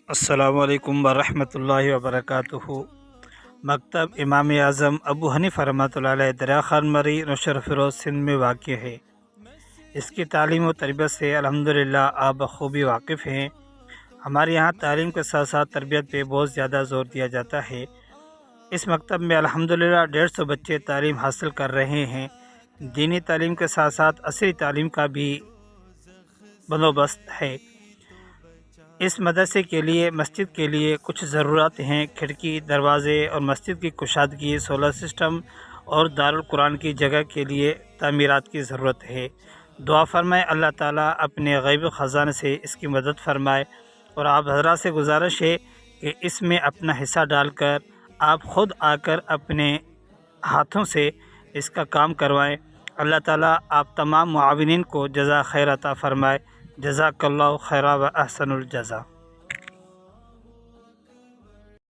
السلام علیکم ورحمۃ اللہ وبرکاتہ۔ مکتب امام اعظم ابو حنیفہ رحمۃ اللہ علیہ دریا خان مری نوشہر فیروز سندھ میں واقع ہے۔ اس کی تعلیم و تربیت سے الحمدللہ آپ بخوبی واقف ہیں۔ ہمارے یہاں تعلیم کے ساتھ ساتھ تربیت پہ بہت زیادہ زور دیا جاتا ہے۔ اس مکتب میں الحمدللہ 150 بچے تعلیم حاصل کر رہے ہیں۔ دینی تعلیم کے ساتھ ساتھ عصری تعلیم کا بھی بندوبست ہے۔ اس مدرسے کے لیے مسجد کے لیے کچھ ضرورت ہیں۔ کھڑکی، دروازے اور مسجد کی کشادگی، سولر سسٹم اور دارالقرآن کی جگہ کے لیے تعمیرات کی ضرورت ہے۔ دعا فرمائے اللہ تعالیٰ اپنے غیب خزانے سے اس کی مدد فرمائے، اور آپ حضرات سے گزارش ہے کہ اس میں اپنا حصہ ڈال کر آپ خود آ کر اپنے ہاتھوں سے اس کا کام کروائیں۔ اللہ تعالیٰ آپ تمام معاونین کو جزا خیر عطا فرمائے۔ جزاک اللہ خیرا و احسن الجزا۔